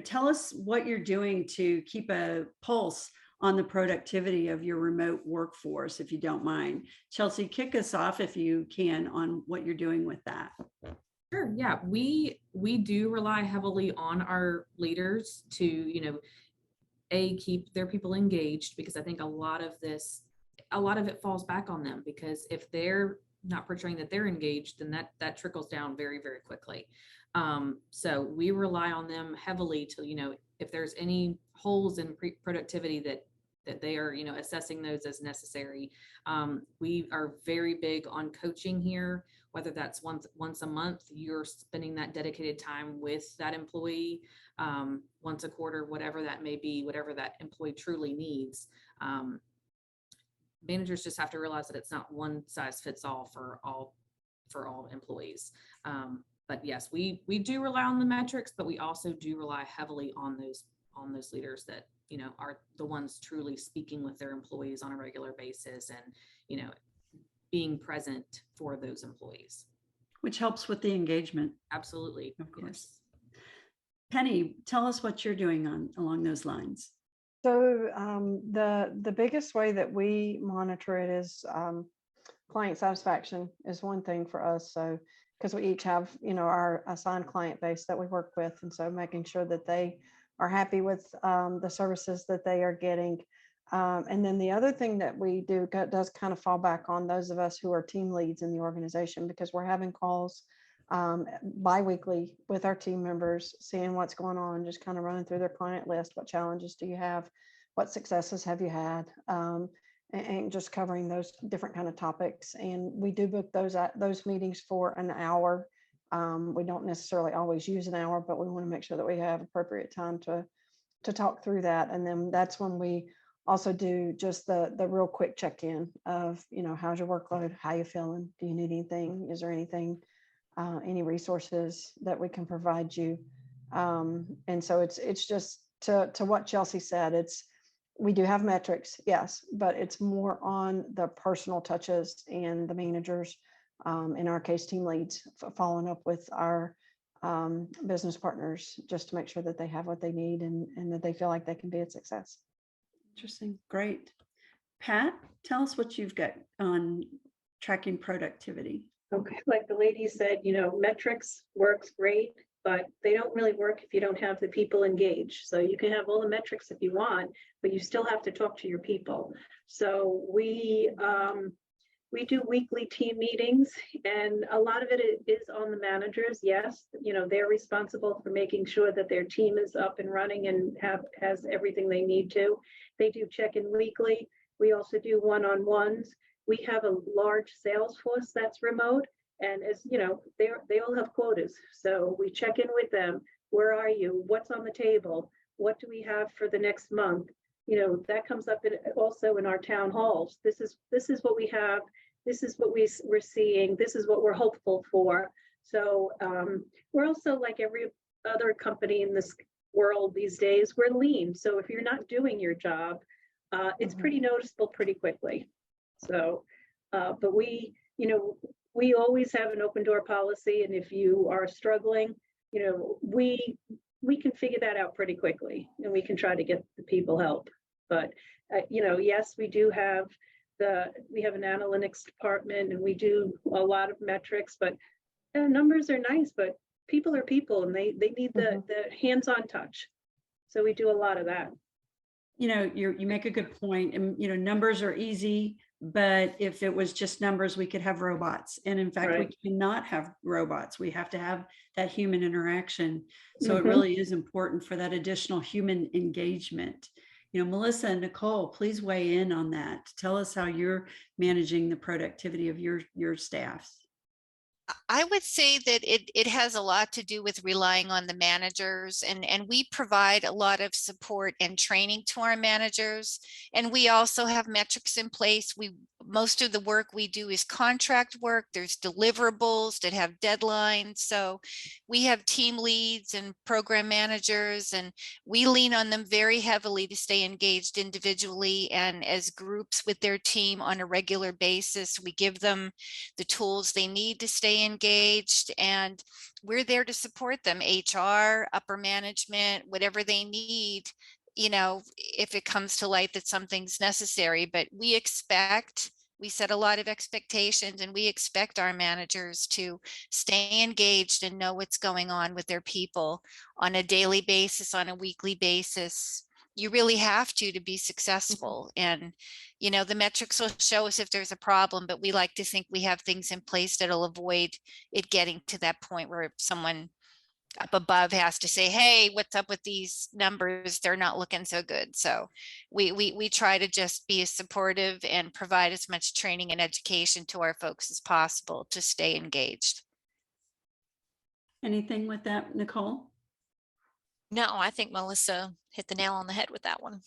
tell us what you're doing to keep a pulse on the productivity of your remote workforce, if you don't mind. Chelsea, kick us off if you can on what you're doing with that. Sure. Yeah, we do rely heavily on our leaders to, keep their people engaged, because I think a lot of it falls back on them, because if they're not portraying that they're engaged, then that trickles down very, very quickly. So we rely on them heavily to, if there's any holes in productivity that they are, assessing those as necessary. We are very big on coaching here. whether that's once a month, you're spending that dedicated time with that employee, once a quarter, whatever that may be, whatever that employee truly needs. Managers just have to realize that it's not one size fits all for all employees. But yes, we do rely on the metrics, but we also do rely heavily on those leaders that, you know, are the ones truly speaking with their employees on a regular basis and, you know, being present for those employees. Which helps with the engagement. Absolutely. Of course. Yes. Penny, tell us what you're doing along those lines. So the biggest way that we monitor it is client satisfaction is one thing for us. So because we each have, you know, our assigned client base that we work with, and so making sure that they are happy with the services that they are getting. And then the other thing that we do does kind of fall back on those of us who are team leads in the organization, because we're having calls bi-weekly with our team members, seeing what's going on, just kind of running through their client list. What challenges do you have? What successes have you had? And just covering those different kind of topics. And we do book those meetings for an hour. We don't necessarily always use an hour, but we want to make sure that we have appropriate time to talk through that. And then that's when we also do just the real quick check-in of, you know, how's your workload? How you feeling? Do you need anything? Is there anything, any resources that we can provide you? And so it's just to what Chelsea said, we do have metrics, yes, but it's more on the personal touches and the managers, in our case, team leads, following up with our business partners, just to make sure that they have what they need and that they feel like they can be a success. Interesting. Great. Pat, tell us what you've got on tracking productivity. Okay, like the lady said, you know, metrics works great, but they don't really work if you don't have the people engaged. So you can have all the metrics if you want, but you still have to talk to your people. So we do weekly team meetings, and a lot of it is on the managers. Yes, you know, they're responsible for making sure that their team is up and running and has everything they need to. They do check-in weekly. We also do one-on-ones. We have a large sales force that's remote. And as you know, they all have quotas. So we check in with them. Where are you? What's on the table? What do we have for the next month? You know, that comes up also in our town halls. This is what we have. This is what we're seeing. This is what we're hopeful for. So we're also, like every other company in this world these days, we're lean. So if you're not doing your job, it's pretty noticeable pretty quickly. So, but we, you know, we always have an open door policy. And if you are struggling, you know, we can figure that out pretty quickly, and we can try to get the people help. But, you know, yes, we do have we have an analytics department, and we do a lot of metrics, but numbers are nice, but people are people, and they need the hands-on touch. So we do a lot of that. You know, you make a good point, and, you know, numbers are easy, but if it was just numbers, we could have robots. And in fact, Right. we cannot have robots. We have to have that human interaction. So it really is important for that additional human engagement. You know, Melissa and Nicole, please weigh in on that. Tell us how you're managing the productivity of your staffs. I would say that it has a lot to do with relying on the managers, and we provide a lot of support and training to our managers. And we also have metrics in place. Most of the work we do is contract work. There's deliverables that have deadlines. So we have team leads and program managers, and we lean on them very heavily to stay engaged individually and as groups with their team on a regular basis. We give them the tools they need to stay engaged, and we're there to support them. HR, upper management, whatever they need, you know, if it comes to light that something's necessary. But we set a lot of expectations, and we expect our managers to stay engaged and know what's going on with their people on a daily basis, on a weekly basis. You really have to be successful. And, you know, the metrics will show us if there's a problem, but we like to think we have things in place that'll avoid it getting to that point where someone up above has to say, hey, what's up with these numbers? They're not looking so good. So we try to just be supportive and provide as much training and education to our folks as possible to stay engaged. Anything with that, Nicole? No, I think Melissa hit the nail on the head with that one.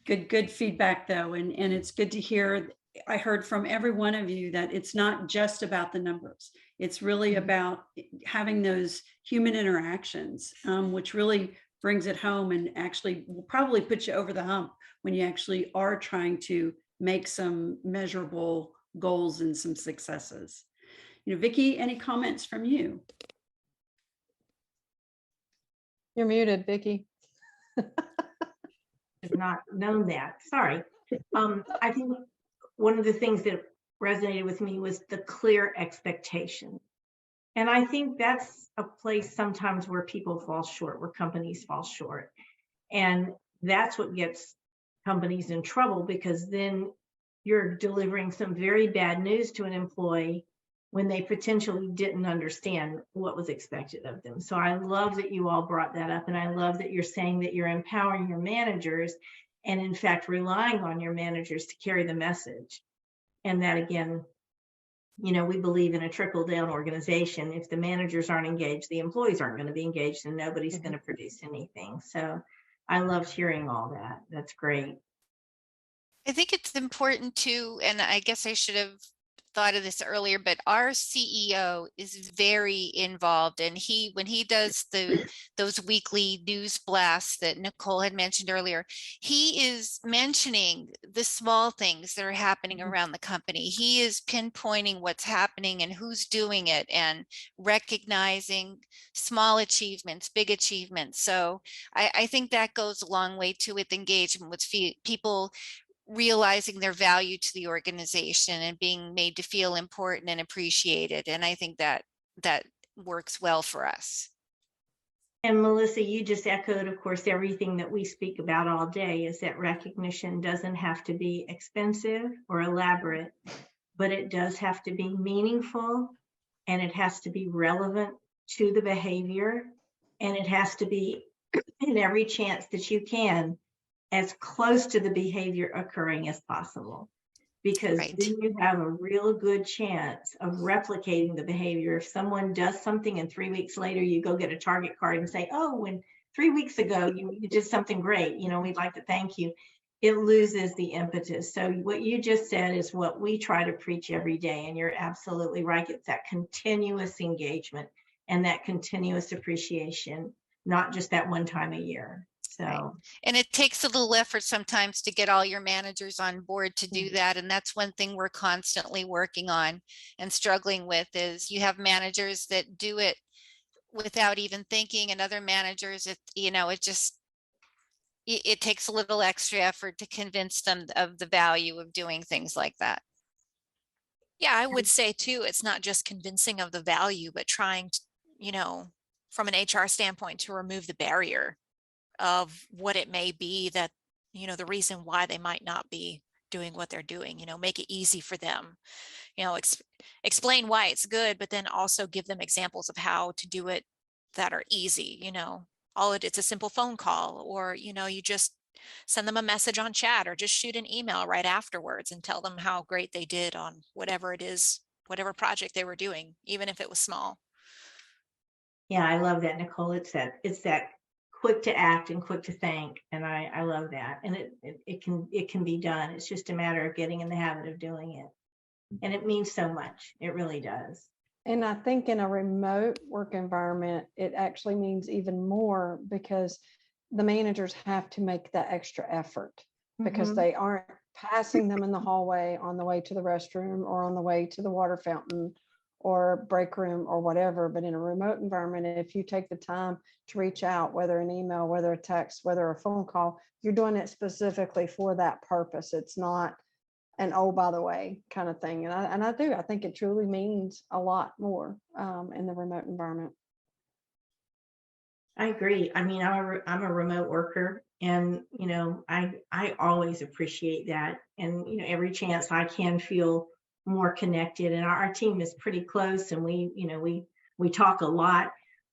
Good feedback though. And it's good to hear. I heard from every one of you that it's not just about the numbers. It's really about having those human interactions, which really brings it home and actually will probably put you over the hump when you actually are trying to make some measurable goals and some successes. You know, Vicki, any comments from you? You're muted, Vicki. Has not known that. Sorry. I think one of the things that resonated with me was the clear expectation. And I think that's a place sometimes where people fall short, where companies fall short. And that's what gets companies in trouble, because then you're delivering some very bad news to an employee when they potentially didn't understand what was expected of them. So I love that you all brought that up. And I love that you're saying that you're empowering your managers and in fact, relying on your managers to carry the message. And that again, you know, we believe in a trickle down organization. If the managers aren't engaged, the employees aren't going to be engaged and nobody's going to produce anything. So I loved hearing all that. That's great. I think it's important too, and I guess I should have thought of this earlier, but our CEO is very involved, and when he does those weekly news blasts that Nicole had mentioned earlier, he is mentioning the small things that are happening around the company. He is pinpointing what's happening and who's doing it and recognizing small achievements, big achievements. So I think that goes a long way too with engagement with people realizing their value to the organization and being made to feel important and appreciated. And I think that works well for us. And Melissa, you just echoed, of course, everything that we speak about all day, is that recognition doesn't have to be expensive or elaborate, but it does have to be meaningful, and it has to be relevant to the behavior, and it has to be in every chance that you can as close to the behavior occurring as possible, because Right. then you have a real good chance of replicating the behavior. If someone does something and 3 weeks later you go get a Target card and say, oh, when 3 weeks ago you did something great, you know, we'd like to thank you, it loses the impetus. So what you just said is what we try to preach every day, and you're absolutely right. It's that continuous engagement and that continuous appreciation, not just that one time a year. So, Right. And it takes a little effort sometimes to get all your managers on board to do that. And that's one thing we're constantly working on and struggling with, is you have managers that do it without even thinking, and other managers, it takes a little extra effort to convince them of the value of doing things like that. Yeah, I would say too, it's not just convincing of the value, but trying to, you know, from an HR standpoint, to remove the barrier of what it may be that, you know, the reason why they might not be doing what they're doing, you know, make it easy for them, you know, explain why it's good, but then also give them examples of how to do it that are easy, you know, it's a simple phone call, or, you know, you just send them a message on chat, or just shoot an email right afterwards and tell them how great they did on whatever it is, whatever project they were doing, even if it was small. yeah, I love that, Nicole. It's that quick to act and quick to thank. And I love that. And it can be done. It's just a matter of getting in the habit of doing it. And it means so much. It really does. And I think in a remote work environment, it actually means even more, because the managers have to make that extra effort, because they aren't passing them in the hallway on the way to the restroom or on the way to the water fountain or break room or whatever. But in a remote environment, if you take the time to reach out, whether an email, whether a text, whether a phone call, you're doing it specifically for that purpose. It's not an oh, by the way kind of thing. And I think it truly means a lot more in the remote environment. I agree. I mean, I'm a remote worker, and, you know, I always appreciate that. And, you know, every chance I can feel more connected, and our team is pretty close, and we we talk a lot,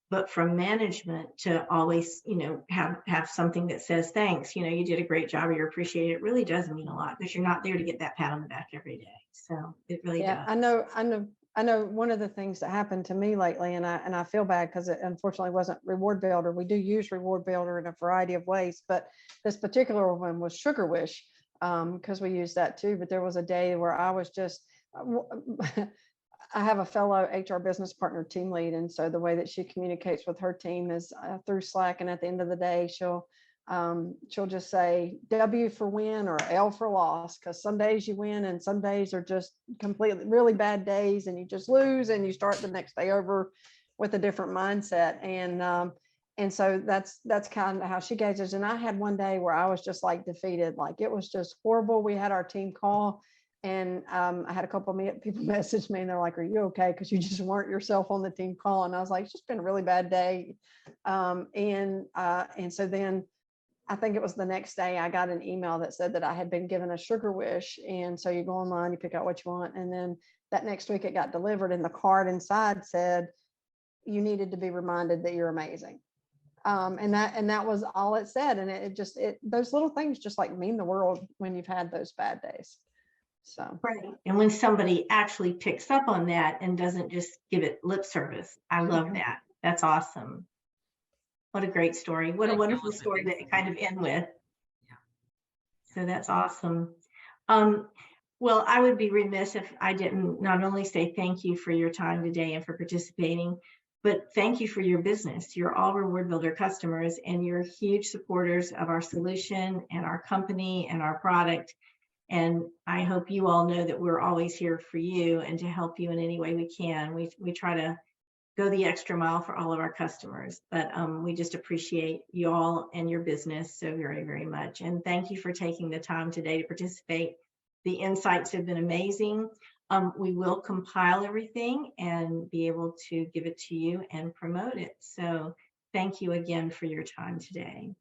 but from management to always, have something that says, thanks, you did a great job or you're appreciated, it really does mean a lot, because you're not there to get that pat on the back every day. So it really Yeah, does. I know one of the things that happened to me lately, and I feel bad because it unfortunately wasn't Reward Builder. We do use Reward Builder in a variety of ways, but this particular one was Sugar Wish, because we use that too. But there was a day where I was just, I have a fellow HR business partner team lead, and so the way that she communicates with her team is through Slack. And at the end of the day, she'll just say W for win or L for loss, because some days you win and some days are just completely really bad days, and you just lose and you start the next day over with a different mindset. And so that's kind of how she gauges. And I had one day where I was just like defeated, like it was just horrible. We had our team call. And I had a couple of people message me and they're like, are you okay? Because you just weren't yourself on the team call. And I was like, it's just been a really bad day. And so then I think it was the next day I got an email that said that I had been given a Sugar Wish. And so you go online, you pick out what you want. And then that next week it got delivered and the card inside said, you needed to be reminded that you're amazing. And that was all it said. And it just those little things just like mean the world when you've had those bad days. So. Right. And when somebody actually picks up on that and doesn't just give it lip service, I love that. That's awesome. What a great story. What a wonderful story to kind of end with. Yeah. So that's awesome. Well, I would be remiss if I didn't not only say thank you for your time today and for participating, but thank you for your business. You're all Reward Builder customers and you're huge supporters of our solution and our company and our product. And I hope you all know that we're always here for you and to help you in any way we can. We try to go the extra mile for all of our customers, but we just appreciate you all and your business so very, very much. And thank you for taking the time today to participate. The insights have been amazing. We will compile everything and be able to give it to you and promote it. So thank you again for your time today.